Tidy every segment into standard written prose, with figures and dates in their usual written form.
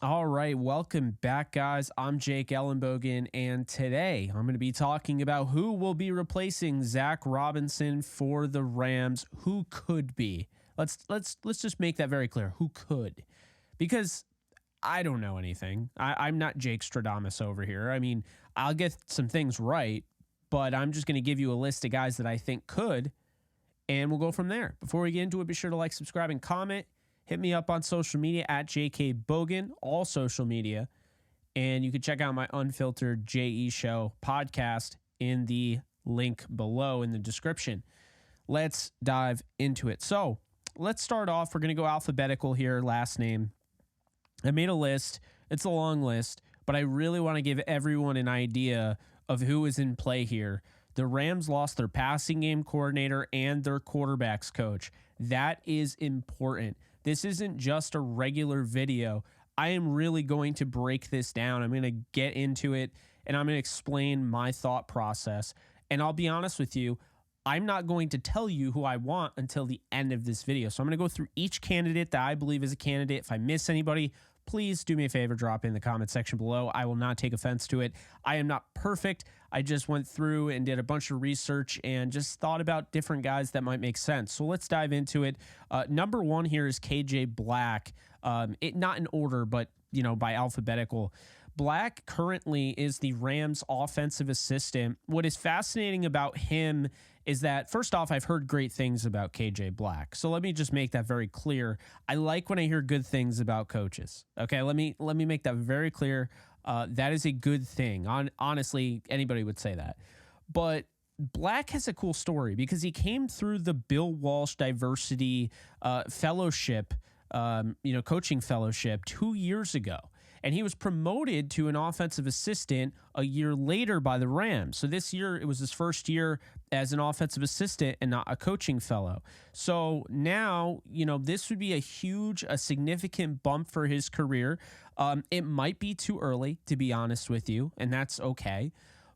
All right, welcome back, guys. I'm Jake Ellenbogen, and today I'm going to be talking about who will be replacing Zac Robinson for the Rams. Who could be? Let's just make that very clear. Who could? Because I don't know anything. I'm not Jake Stradamus over here. I mean, I'll get some things right, but I'm just going to give you a list of guys that I think could, and we'll go from there. Before we get into it, be sure to like, subscribe, and comment. Hit me up on social media at JK Bogan, all social media. And you can check out my Unfiltered JE Show podcast in the link below in the description. Let's dive into it. So let's start off. We're going to go alphabetical here, last name. I made a list. It's a long list, but I really want to give everyone an idea of who is in play here. The Rams lost their passing game coordinator and their quarterbacks coach. That is important. This isn't just a regular video. I am really going to break this down. I'm going to get into it, and I'm going to explain my thought process. And I'll be honest with you, I'm not going to tell you who I want until the end of this video. So I'm going to go through each candidate that I believe is a candidate. If I miss anybody, please do me a favor, drop it in the comment section below. I will not take offense to it. I am not perfect. I just went through and did a bunch of research and just thought about different guys that might make sense. So let's dive into it. Number one here is KJ Black. Not in order, but by alphabetical. Black currently is the Rams offensive assistant. What is fascinating about him is that, first off, I've heard great things about KJ Black. So let me just make that very clear. I like when I hear good things about coaches. Okay, let me make that very clear. That is a good thing. Honestly, anybody would say that. But Black has a cool story because he came through the Bill Walsh Diversity Fellowship, coaching fellowship 2 years ago. And he was promoted to an offensive assistant a year later by the Rams. So this year, it was his first year as an offensive assistant and not a coaching fellow. So now, this would be a significant bump for his career. It might be too early, to be honest with you, and that's okay.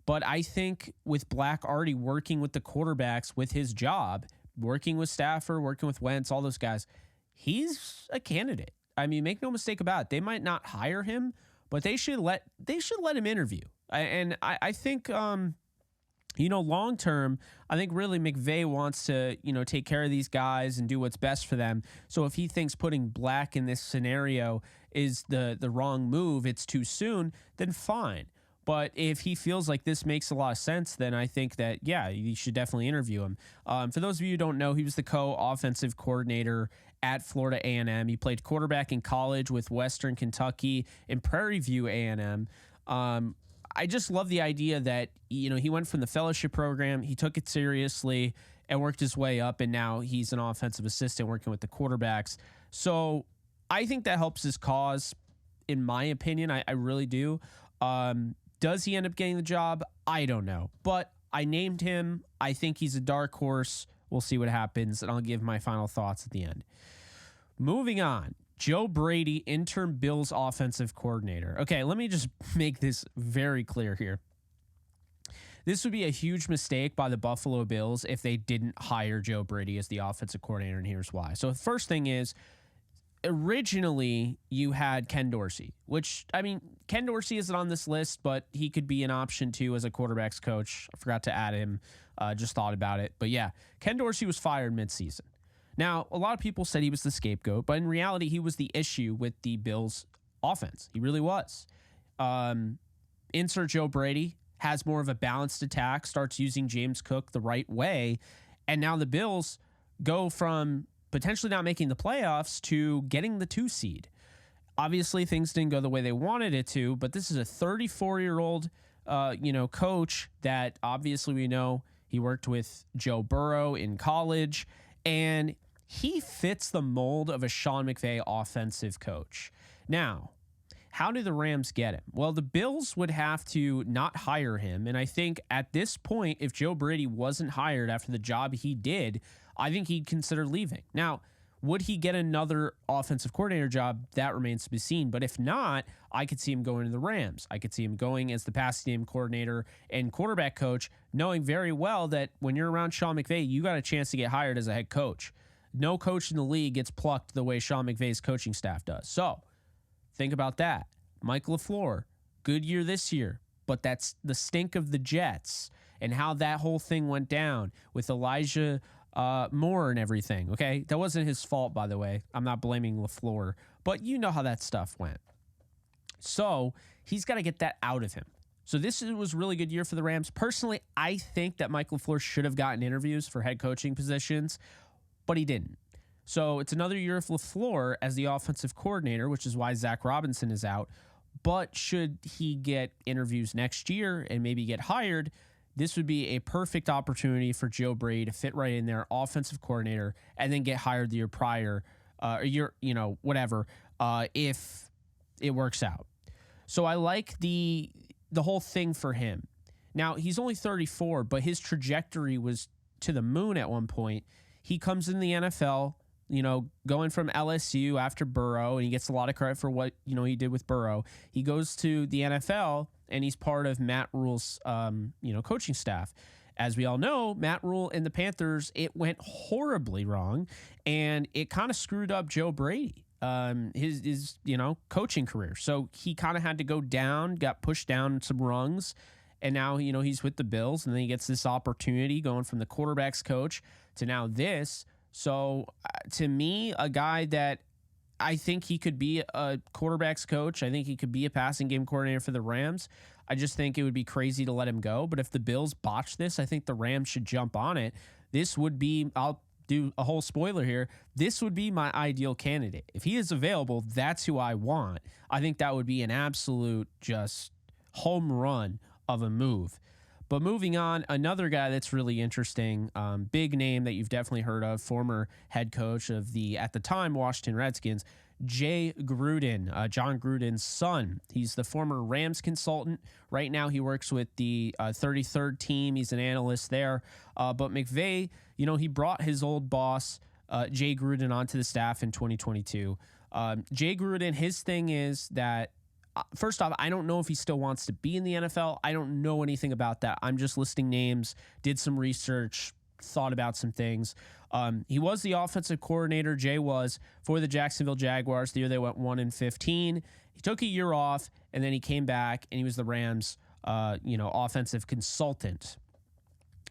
But I think with Black already working with the quarterbacks with his job, working with Stafford, working with Wentz, all those guys, he's a candidate. I mean, make no mistake about it. They might not hire him, but they should let him interview. And I think, long term, I think really McVay wants to, take care of these guys and do what's best for them. So if he thinks putting Black in this scenario is the wrong move, it's too soon, then fine. But if he feels like this makes a lot of sense, then I think that, yeah, you should definitely interview him. For those of you who don't know, he was the co-offensive coordinator at Florida A&M. He played quarterback in college with Western Kentucky and Prairie View A&M. I just love the idea that, he went from the fellowship program, he took it seriously and worked his way up, and now he's an offensive assistant working with the quarterbacks. So I think that helps his cause, in my opinion. I really do. Does he end up getting the job? I don't know. But I named him. I think he's a dark horse. We'll see what happens, and I'll give my final thoughts at the end. Moving on. Joe Brady, interim Bills offensive coordinator. Okay, let me just make this very clear here. This would be a huge mistake by the Buffalo Bills if they didn't hire Joe Brady as the offensive coordinator, and here's why. So the first thing is, originally, you had Ken Dorsey, which, Ken Dorsey isn't on this list, but he could be an option too as a quarterback's coach. I forgot to add him, just thought about it. But yeah, Ken Dorsey was fired midseason. Now, a lot of people said he was the scapegoat, but in reality, he was the issue with the Bills' offense. He really was. Insert Joe Brady, has more of a balanced attack, starts using James Cook the right way, and now the Bills go from potentially not making the playoffs to getting the 2 seed. Obviously, things didn't go the way they wanted it to, but this is a 34-year-old, coach that obviously we know he worked with Joe Burrow in college, and he fits the mold of a Sean McVay offensive coach. Now, how do the Rams get him? Well, the Bills would have to not hire him, and I think at this point, if Joe Brady wasn't hired after the job he did, I think he'd consider leaving. Now, would he get another offensive coordinator job? That remains to be seen. But if not, I could see him going to the Rams. I could see him going as the passing game coordinator and quarterback coach, knowing very well that when you're around Sean McVay, you got a chance to get hired as a head coach. No coach in the league gets plucked the way Sean McVay's coaching staff does. So Think about that. Mike LaFleur, good year this year, but that's the stink of the Jets and how that whole thing went down with Elijah Moore and everything. Okay, that wasn't his fault, by the way. I'm not blaming LaFleur, but you know how that stuff went. So he's got to get that out of him. So this was a really good year for the Rams. Personally, I think that Mike LaFleur should have gotten interviews for head coaching positions, but he didn't. So it's another year of LaFleur as the offensive coordinator, which is why Zac Robinson is out. But should he get interviews next year and maybe get hired, this would be a perfect opportunity for Joe Brady to fit right in there, offensive coordinator, and then get hired the year prior, whatever, if it works out. So I like the whole thing for him. Now, he's only 34, but his trajectory was to the moon at one point. He comes in the NFL, going from LSU after Burrow, and he gets a lot of credit for what, he did with Burrow. He goes to the NFL, and he's part of Matt Rule's, coaching staff. As we all know, Matt Rule and the Panthers, it went horribly wrong, and it kind of screwed up Joe Brady, his coaching career. So he kind of had to go down, got pushed down some rungs, and now, he's with the Bills, and then he gets this opportunity going from the quarterback's coach to now this. So to me, a guy that I think he could be a quarterback's coach. I think he could be a passing game coordinator for the Rams. I just think it would be crazy to let him go. But if the Bills botch this, I think the Rams should jump on it. This would be, I'll do a whole spoiler here, this would be my ideal candidate. If he is available, that's who I want. I think that would be an absolute just home run of a move. But moving on, another guy that's really interesting, big name that you've definitely heard of, former head coach of the, at the time, Washington Redskins, Jay Gruden, John Gruden's son. He's the former Rams consultant. Right now he works with the 33rd team. He's an analyst there. But McVay, he brought his old boss, Jay Gruden, onto the staff in 2022. Jay Gruden, his thing is that, first off, I don't know if he still wants to be in the NFL. I don't know anything about that. I'm just listing names, did some research, thought about some things. He was the offensive coordinator, Jay was, for the Jacksonville Jaguars the year they went 1-15. He took a year off, and then he came back, and he was the Rams, offensive consultant.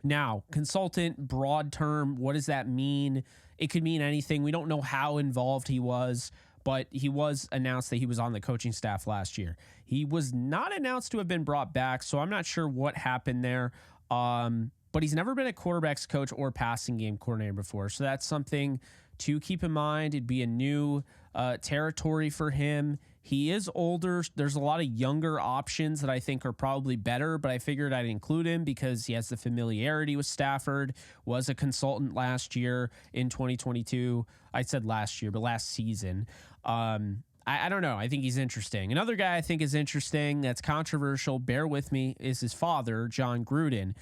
Now, consultant, broad term, what does that mean? It could mean anything. We don't know how involved he was, but he was announced that he was on the coaching staff last year. He was not announced to have been brought back, so I'm not sure what happened there. But he's never been a quarterback's coach or passing game coordinator before, so that's something to keep in mind. It'd be a new territory for him. He is older. There's a lot of younger options that I think are probably better, but I figured I'd include him because he has the familiarity with Stafford, was a consultant last year in 2022. I said last year, but last season. I don't know. I think he's interesting. Another guy I think is interesting that's controversial, bear with me, is his father, John Gruden,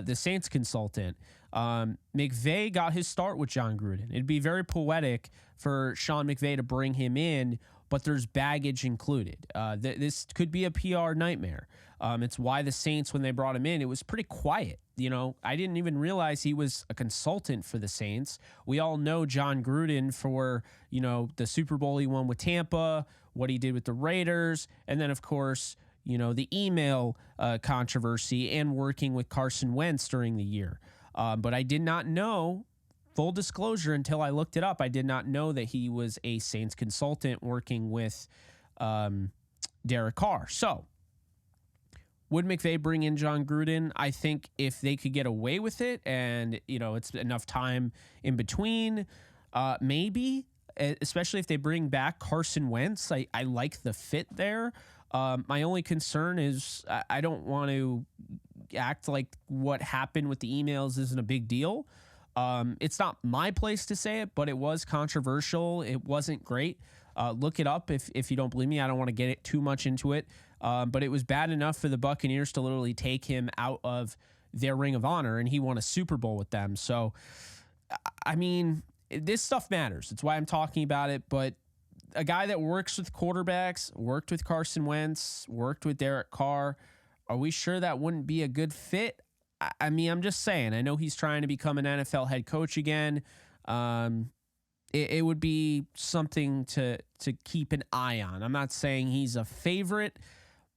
the Saints consultant. McVay got his start with John Gruden. It'd be very poetic for Sean McVay to bring him in, but there's baggage included. This could be a PR nightmare. It's why the Saints, when they brought him in, it was pretty quiet. I didn't even realize he was a consultant for the Saints. We all know John Gruden for, the Super Bowl he won with Tampa, what he did with the Raiders, and then, of course, the email controversy and working with Carson Wentz during the year. But I did not know, full disclosure, until I looked it up, I did not know that he was a Saints consultant working with Derek Carr. So, would McVay bring in John Gruden? I think if they could get away with it and, it's enough time in between, maybe, especially if they bring back Carson Wentz. I like the fit there. My only concern is I don't want to act like what happened with the emails isn't a big deal. It's not my place to say it, but it was controversial. It wasn't great. Look it up if you don't believe me. I don't want to get it too much into it. But it was bad enough for the Buccaneers to literally take him out of their Ring of Honor, and he won a Super Bowl with them. So, I mean, this stuff matters. It's why I'm talking about it. But a guy that works with quarterbacks, worked with Carson Wentz, worked with Derek Carr, are we sure that wouldn't be a good fit? I mean, I'm just saying. I know he's trying to become an NFL head coach again. it would be something to keep an eye on. I'm not saying he's a favorite,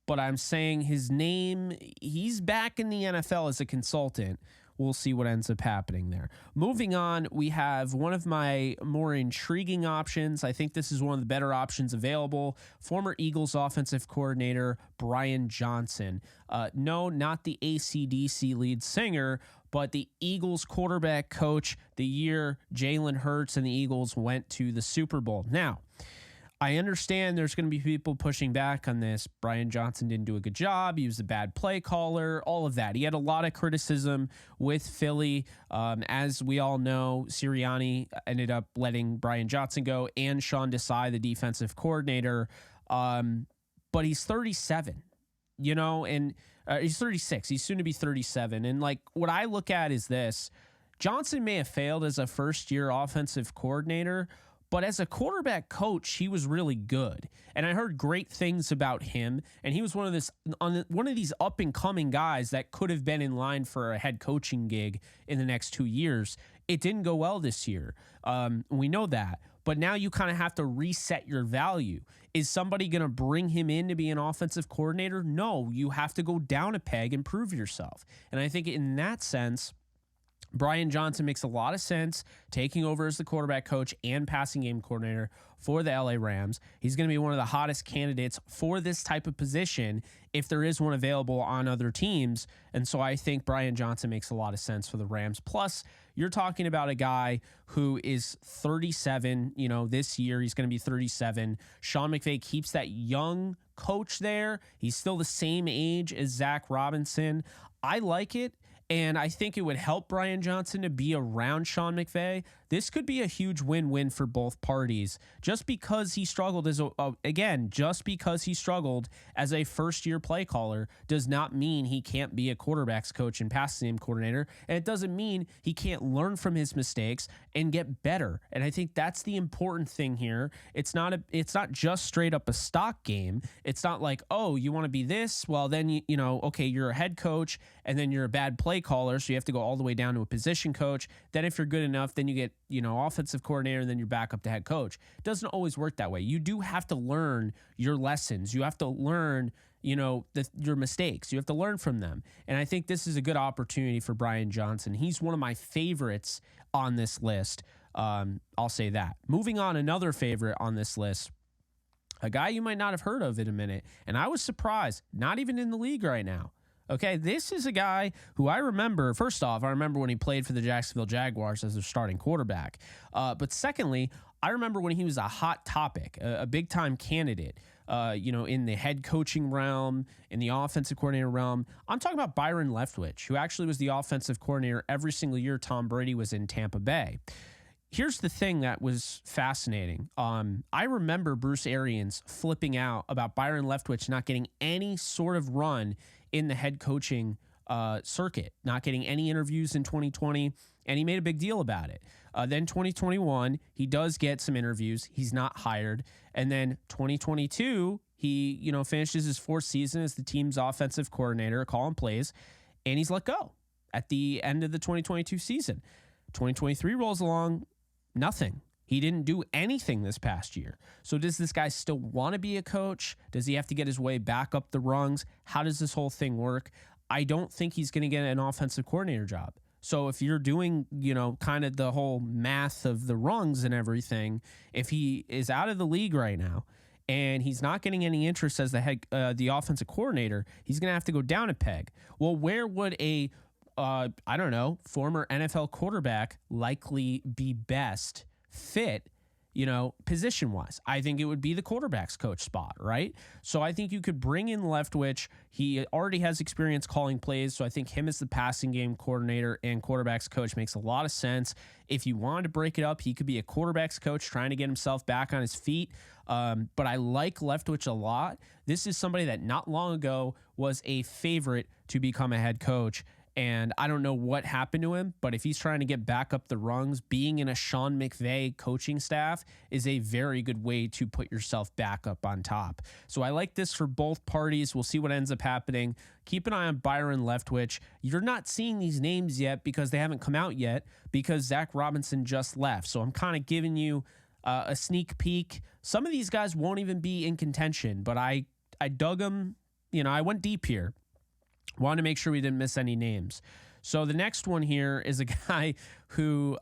but I'm saying his name, he's back in the NFL as a consultant. We'll see what ends up happening there. Moving on, we have one of my more intriguing options. I think this is one of the better options available. Former Eagles offensive coordinator Brian Johnson. No, not the AC/DC lead singer, but the Eagles quarterback coach the year Jalen Hurts and the Eagles went to the Super Bowl. Now, I understand there's going to be people pushing back on this. Brian Johnson didn't do a good job. He was a bad play caller, all of that. He had a lot of criticism with Philly. As we all know, Sirianni ended up letting Brian Johnson go and Sean Desai, the defensive coordinator. But he's 37, and he's 36. He's soon to be 37. And like what I look at is this. Johnson may have failed as a first-year offensive coordinator, but as a quarterback coach, he was really good. And I heard great things about him. And he was one of these up and coming guys that could have been in line for a head coaching gig in the next 2 years. It didn't go well this year. We know that. But now you kind of have to reset your value. Is somebody going to bring him in to be an offensive coordinator? No, you have to go down a peg and prove yourself. And I think in that sense, Brian Johnson makes a lot of sense taking over as the quarterback coach and passing game coordinator for the LA Rams. He's going to be one of the hottest candidates for this type of position if there is one available on other teams. And so I think Brian Johnson makes a lot of sense for the Rams. Plus, you're talking about a guy who is 37, this year he's going to be 37. Sean McVay keeps that young coach there. He's still the same age as Zac Robinson. I like it. And I think it would help Brian Johnson to be around Sean McVay. This could be a huge win-win for both parties. Just because he struggled as a first-year play caller does not mean he can't be a quarterback's coach and passing game coordinator. And it doesn't mean he can't learn from his mistakes and get better. And I think that's the important thing here. It's not just straight up a stock game. It's not like, oh, you want to be this? Well, then okay, you're a head coach and then you're a bad play caller, so you have to go all the way down to a position coach. Then if you're good enough, then you get offensive coordinator, and then you're back up to head coach. It doesn't always work that way. You do have to learn your lessons. You have to learn your mistakes. You have to learn from them. And I think this is a good opportunity for Brian Johnson. He's one of my favorites on this list. I'll say that. Moving on, another favorite on this list, a guy you might not have heard of in a minute, and I was surprised, not even in the league right now. Okay, this is a guy who I remember, first off, I remember when he played for the Jacksonville Jaguars as their starting quarterback. But secondly, I remember when he was a hot topic, a big-time candidate, in the head coaching realm, in the offensive coordinator realm. I'm talking about Byron Leftwich, who actually was the offensive coordinator every single year Tom Brady was in Tampa Bay. Here's the thing that was fascinating. I remember Bruce Arians flipping out about Byron Leftwich not getting any sort of run in the head coaching circuit, not getting any interviews in 2020, and he made a big deal about it. Then 2021, he does get some interviews. He's not hired. And then 2022, he finishes his fourth season as the team's offensive coordinator, calling plays, and he's let go at the end of the 2022 season. 2023 rolls along, nothing. He didn't do anything this past year. So does this guy still want to be a coach? Does he have to get his way back up the rungs? How does this whole thing work? I don't think he's going to get an offensive coordinator job. So if you're doing, kind of the whole math of the rungs and everything, if he is out of the league right now and he's not getting any interest as the offensive coordinator, he's going to have to go down a peg. Well, where would a former NFL quarterback likely be best fit, position-wise? I think it would be the quarterback's coach spot, right? So I think you could bring in Leftwich. He already has experience calling plays, so I think him as the passing game coordinator and quarterback's coach makes a lot of sense. If you wanted to break it up, he could be a quarterback's coach trying to get himself back on his feet. But I like Leftwich a lot. This is somebody that not long ago was a favorite to become a head coach. And I don't know what happened to him, but if he's trying to get back up the rungs, being in a Sean McVay coaching staff is a very good way to put yourself back up on top. So I like this for both parties. We'll see what ends up happening. Keep an eye on Byron Leftwich. You're not seeing these names yet because they haven't come out yet because Zac Robinson just left. So I'm kind of giving you a sneak peek. Some of these guys won't even be in contention, but I dug them. I went deep here. Wanted to make sure we didn't miss any names. So the next one here is a guy who,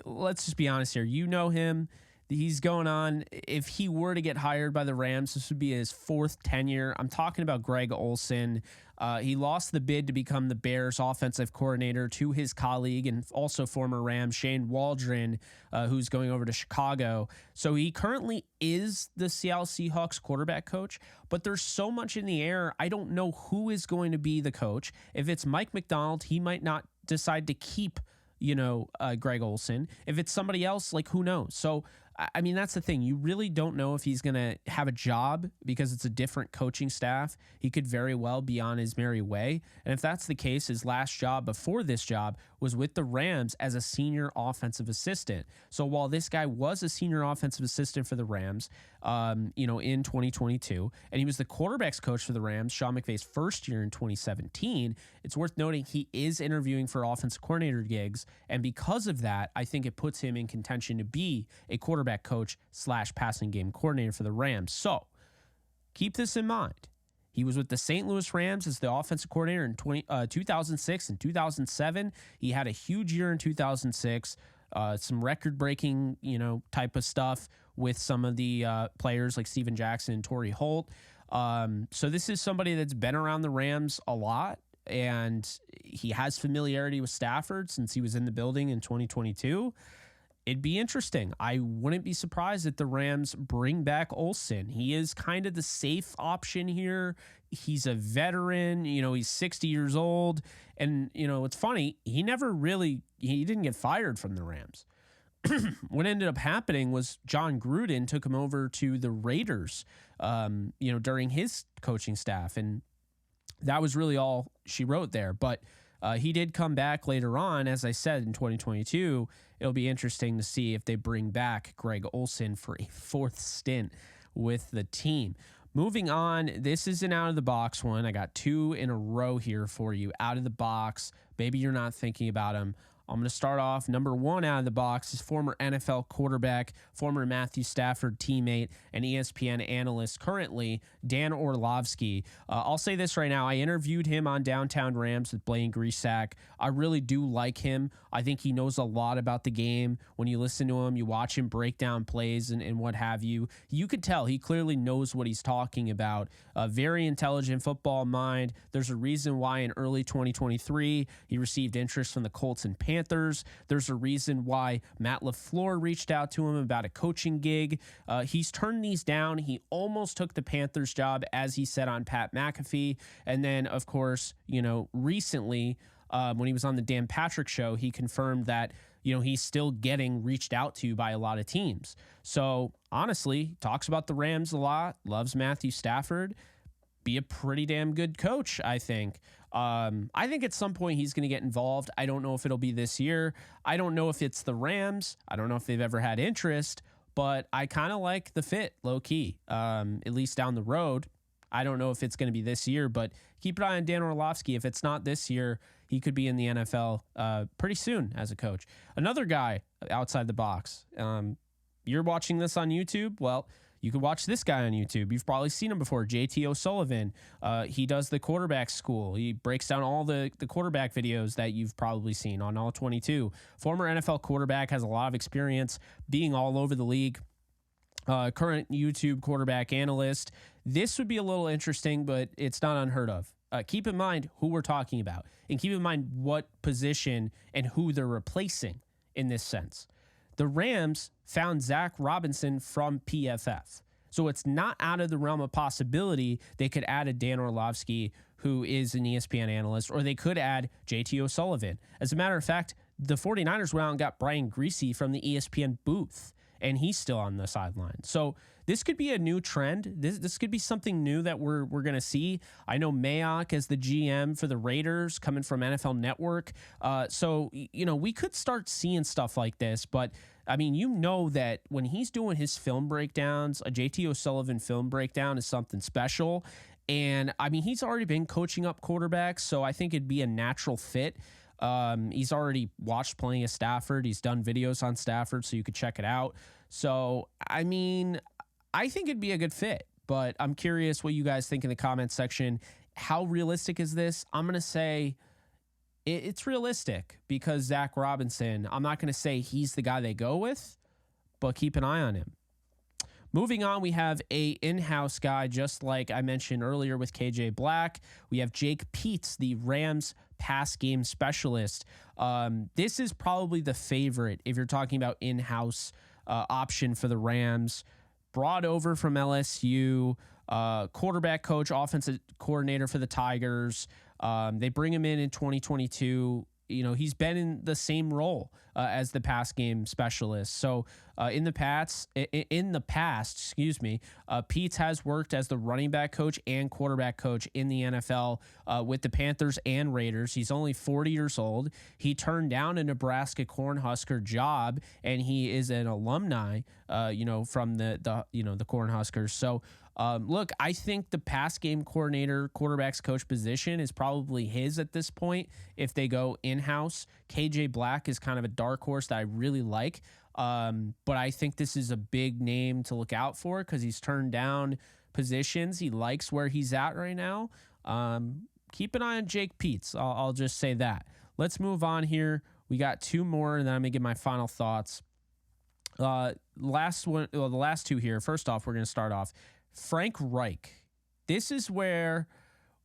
let's just be honest here. You know him. He's going on. If he were to get hired by the Rams, this would be his fourth tenure. I'm talking about Greg Olson. He lost the bid to become the Bears offensive coordinator to his colleague and also former Ram Shane Waldron, who's going over to Chicago. So he currently is the Seattle Seahawks quarterback coach, but there's so much in the air. I don't know who is going to be the coach. If it's Mike Macdonald, he might not decide to keep Greg Olson. If it's somebody else, who knows? So, I mean, that's the thing. You really don't know if he's going to have a job because it's a different coaching staff. He could very well be on his merry way. And if that's the case, his last job before this job was with the Rams as a senior offensive assistant. So while this guy was a senior offensive assistant for the Rams, in 2022, and he was the quarterback's coach for the Rams, Sean McVay's first year in 2017, it's worth noting he is interviewing for offensive coordinator gigs. And because of that, I think it puts him in contention to be a quarterback coach / passing game coordinator for the Rams. So keep this in mind. He was with the St. Louis Rams as the offensive coordinator in 2006 and 2007. He had a huge year in 2006, some record-breaking, type of stuff with some of the players like Steven Jackson and Torrey Holt. So this is somebody that's been around the Rams a lot, and he has familiarity with Stafford since he was in the building in 2022. It'd be interesting. I wouldn't be surprised if the Rams bring back Olson. He is kind of the safe option here. He's a veteran, he's 60 years old. And, it's funny, he didn't get fired from the Rams. What ended up happening was John Gruden took him over to the Raiders, during his coaching staff. And that was really all she wrote there. But he did come back later on, as I said, in 2022. It'll be interesting to see if they bring back Greg Olson for a fourth stint with the team. Moving on, this is an out-of-the-box one. I got two in a row here for you. Out of the box. Maybe you're not thinking about them. I'm going to start off. Number one out of the box is former NFL quarterback, former Matthew Stafford teammate, and ESPN analyst currently, Dan Orlovsky. I'll say this right now. I interviewed him on Downtown Rams with Blaine Grisack. I really do like him. I think he knows a lot about the game. When you listen to him, you watch him break down plays and what have you. You could tell he clearly knows what he's talking about. A very intelligent football mind. There's a reason why in early 2023 he received interest from the Colts and Panthers. There's a reason why Matt LaFleur reached out to him about a coaching gig. He's turned these down. He almost took the Panthers job, as he said on Pat McAfee. And then, of course, recently, when he was on the Dan Patrick show, he confirmed that, he's still getting reached out to by a lot of teams. So honestly, talks about the Rams a lot, loves Matthew Stafford, be a pretty damn good coach, I think. I think at some point he's going to get involved. I don't know if it'll be this year. I don't know if it's the Rams. I don't know if they've ever had interest, but I kind of like the fit low key, at least down the road. I don't know if it's going to be this year, but keep an eye on Dan Orlovsky. If it's not this year, he could be in the NFL pretty soon as a coach. Another guy outside the box. You're watching this on YouTube? Well, you could watch this guy on YouTube. You've probably seen him before, JT O'Sullivan. He does the quarterback school. He breaks down all the quarterback videos that you've probably seen on All 22. Former NFL quarterback, has a lot of experience being all over the league. Current YouTube quarterback analyst. This would be a little interesting, but it's not unheard of. Keep in mind who we're talking about, and keep in mind what position and who they're replacing in this sense. The Rams found Zac Robinson from PFF. So it's not out of the realm of possibility they could add a Dan Orlovsky, who is an ESPN analyst, or they could add JT O'Sullivan. As a matter of fact, the 49ers went out and got Brian Griese from the ESPN booth. and he's still on the sideline. So this could be a new trend. This could be something new that we're going to see. I know Mayock as the GM for the Raiders coming from NFL Network. So, we could start seeing stuff like this. But, I mean, that when he's doing his film breakdowns, a JT O'Sullivan film breakdown is something special. And, I mean, he's already been coaching up quarterbacks, so I think it'd be a natural fit. He's already watched plenty of Stafford. He's done videos on Stafford, so you could check it out. So, I mean, I think it'd be a good fit, but I'm curious what you guys think in the comments section. How realistic is this? I'm going to say it's realistic because Zac Robinson, I'm not going to say he's the guy they go with, but keep an eye on him. Moving on, we have a in-house guy, just like I mentioned earlier with KJ Black. We have Jake Peetz, the Rams pass game specialist. This is probably the favorite if you're talking about in-house option for the Rams. Brought over from LSU, quarterback coach, offensive coordinator for the Tigers. They bring him in 2022. He's been in the same role as the pass game specialist. So in the past, Peetz has worked as the running back coach and quarterback coach in the NFL with the Panthers and Raiders. He's only 40 years old. He turned down a Nebraska Cornhusker job, and he is an alumni, from the Cornhuskers. So. Look, I think the pass game coordinator, quarterbacks coach position is probably his at this point if they go in-house. KJ Black is kind of a dark horse that I really like, but I think this is a big name to look out for because he's turned down positions. He likes where he's at right now. Keep an eye on Jake Peetz. I'll just say that. Let's move on here. We got two more, and then I'm going to give my final thoughts. The last two here. First off, we're going to start off. Frank Reich. This is where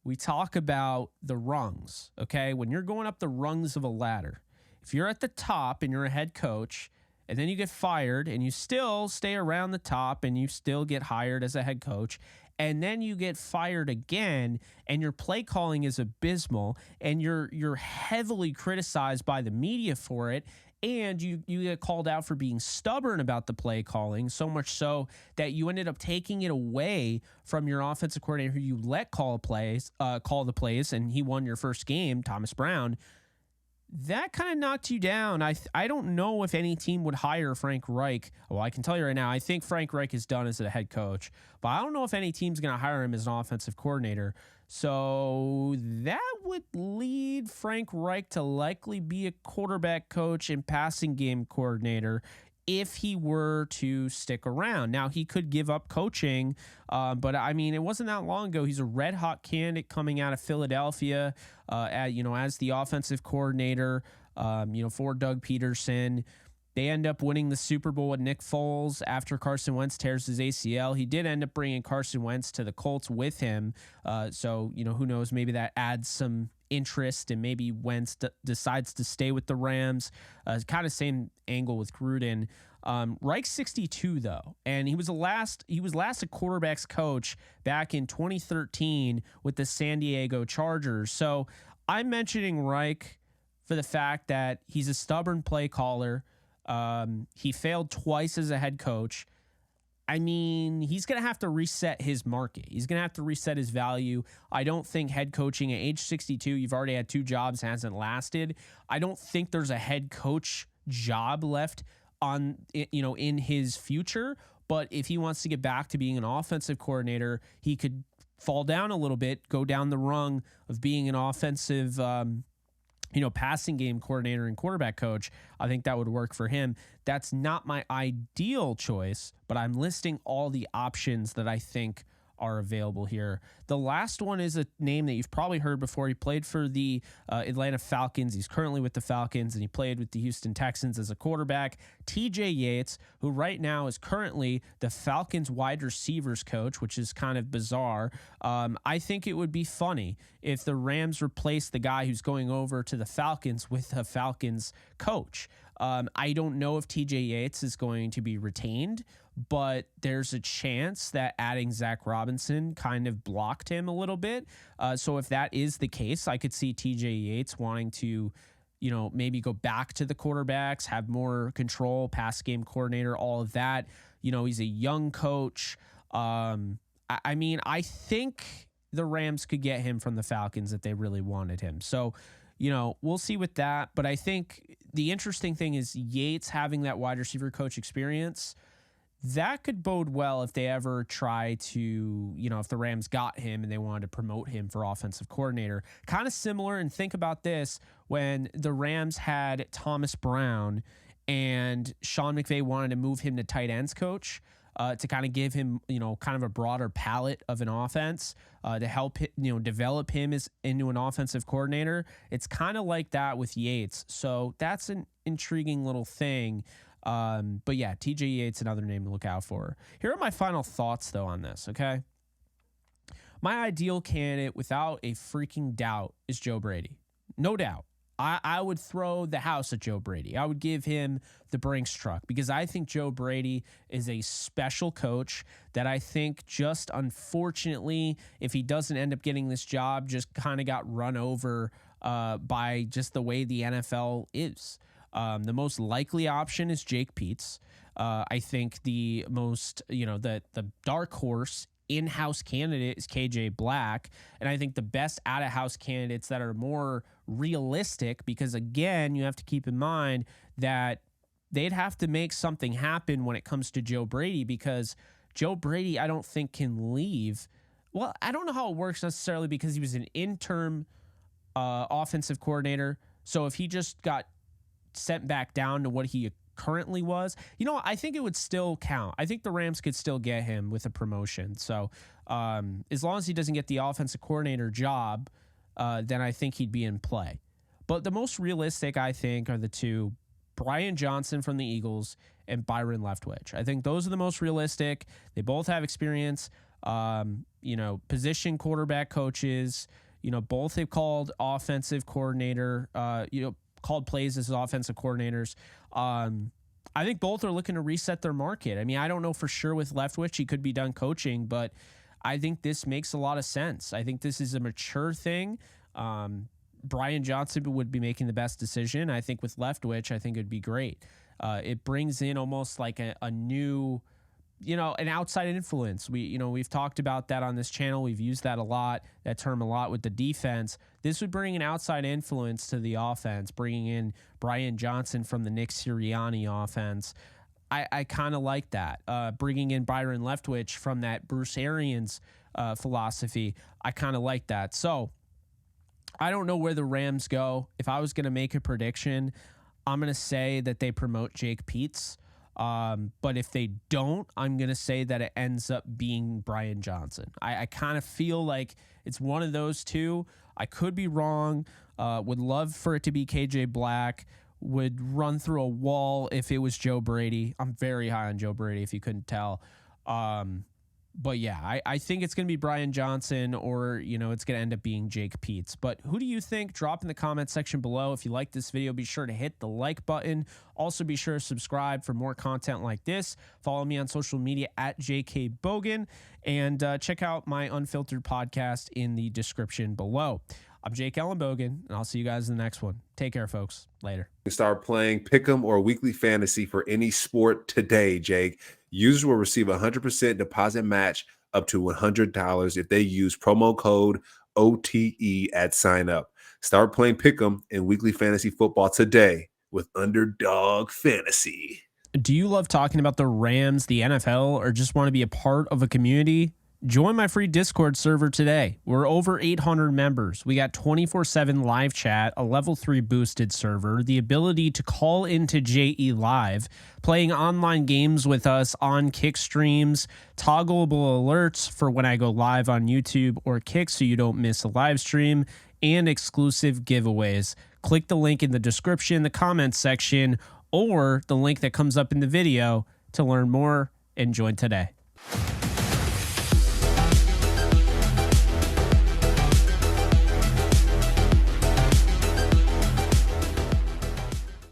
we talk about the rungs, okay? When you're going up the rungs of a ladder, if you're at the top and you're a head coach, and then you get fired and you still stay around the top and you still get hired as a head coach, and then you get fired again and your play calling is abysmal and you're heavily criticized by the media for it, and you get called out for being stubborn about the play calling, so much so that you ended up taking it away from your offensive coordinator who you let call the plays, and he won your first game, Thomas Brown. That kind of knocked you down. I don't know if any team would hire Frank Reich. Well, I can tell you right now, I think Frank Reich is done as a head coach, but I don't know if any team's going to hire him as an offensive coordinator. So that would lead Frank Reich to likely be a quarterback coach and passing game coordinator if he were to stick around. Now, he could give up coaching, but I mean, it wasn't that long ago. He's a red hot candidate coming out of Philadelphia, as the offensive coordinator, for Doug Peterson. They end up winning the Super Bowl with Nick Foles after Carson Wentz tears his ACL. He did end up bringing Carson Wentz to the Colts with him. So, who knows, maybe that adds some interest and maybe Wentz decides to stay with the Rams. Kind of same angle with Gruden. Reich's 62 though, and he was last a quarterbacks coach back in 2013 with the San Diego Chargers. So I'm mentioning Reich for the fact that he's a stubborn play caller. He failed twice as a head coach. I mean, he's going to have to reset his market. He's going to have to reset his value. I don't think head coaching at age 62, you've already had two jobs, hasn't lasted. I don't think there's a head coach job left in his future. But if he wants to get back to being an offensive coordinator, he could fall down a little bit, go down the rung of being an offensive passing game coordinator and quarterback coach. I think that would work for him. That's not my ideal choice, but I'm listing all the options that I think are available here. The last one is a name that you've probably heard before. He played for the Atlanta Falcons. He's currently with the Falcons, and he played with the Houston Texans as a quarterback. TJ Yates, who right now is currently the Falcons wide receivers coach, which is kind of bizarre. I think it would be funny if the Rams replaced the guy who's going over to the Falcons with a Falcons coach. I don't know if TJ Yates is going to be retained, but there's a chance that adding Zac Robinson kind of blocked him a little bit. So if that is the case, I could see TJ Yates wanting to, maybe go back to the quarterbacks, have more control, pass game coordinator, all of that. He's a young coach. I mean, I think the Rams could get him from the Falcons if they really wanted him. So, we'll see with that. But I think the interesting thing is Yates having that wide receiver coach experience. That could bode well if they ever try to, if the Rams got him and they wanted to promote him for offensive coordinator. Kind of similar, and think about this, when the Rams had Thomas Brown and Sean McVay wanted to move him to tight ends coach to kind of give him, kind of a broader palette of an offense to help, develop him into an offensive coordinator. It's kind of like that with Yates. So that's an intriguing little thing. But yeah, TJ Yates, another name to look out for. Here are my final thoughts though on this. Okay. My ideal candidate without a freaking doubt is Joe Brady. No doubt. I would throw the house at Joe Brady. I would give him the Brinks truck because I think Joe Brady is a special coach that I think just unfortunately, if he doesn't end up getting this job, just kind of got run over by just the way the NFL is. The most likely option is Jake Peetz. I think the most, the dark horse in-house candidate is KJ Black. And I think the best out-of-house candidates that are more realistic, because again, you have to keep in mind that they'd have to make something happen when it comes to Joe Brady, because Joe Brady, I don't think can leave. Well, I don't know how it works necessarily because he was an interim offensive coordinator. So if he just got sent back down to what he currently was, I think it would still count. I think the Rams could still get him with a promotion. So as long as he doesn't get the offensive coordinator job, then I think he'd be in play. But the most realistic, I think, are the two, Brian Johnson from the Eagles and Byron Leftwich. I think those are the most realistic. They both have experience, position quarterback coaches, both have called offensive coordinator, called plays as offensive coordinators. I think both are looking to reset their market. I mean, I don't know for sure with Leftwich, he could be done coaching, but I think this makes a lot of sense. I think this is a mature thing. Brian Johnson would be making the best decision. I think with Leftwich, I think it'd be great. It brings in almost like a new, an outside influence. We've talked about that on this channel. We've used that term a lot with the defense. This would bring an outside influence to the offense, bringing in Brian Johnson from the Nick Sirianni offense. I kind of like that. Bringing in Byron Leftwich from that Bruce Arians philosophy. I kind of like that. So I don't know where the Rams go. If I was going to make a prediction, I'm going to say that they promote Jake Peetz. But if they don't, I'm going to say that it ends up being Brian Johnson. I kind of feel like it's one of those two. I could be wrong. Would love for it to be KJ Black. Would run through a wall if it was Joe Brady. I'm very high on Joe Brady, if you couldn't tell. But yeah, I think it's going to be Brian Johnson, or, it's going to end up being Jake Peetz. But who do you think? Drop in the comment section below. If you like this video, be sure to hit the like button. Also, be sure to subscribe for more content like this. Follow me on social media at JKBogan, and check out my unfiltered podcast in the description below. I'm Jake Ellenbogen, and I'll see you guys in the next one. Take care, folks. Later. Start playing Pick'em or Weekly Fantasy for any sport today, Jake. Users will receive a 100% deposit match up to $100 if they use promo code OTE at sign up. Start playing Pick'em and Weekly Fantasy Football today with Underdog Fantasy. Do you love talking about the Rams, the NFL, or just want to be a part of a community? Join my free Discord server today. We're over 800 members. We got 24/7 live chat, a level 3 boosted server, the ability to call into JE Live, playing online games with us on Kick streams, toggleable alerts for when I go live on YouTube or Kick so you don't miss a live stream, and exclusive giveaways. Click the link in the description, the comments section, or the link that comes up in the video to learn more and join today.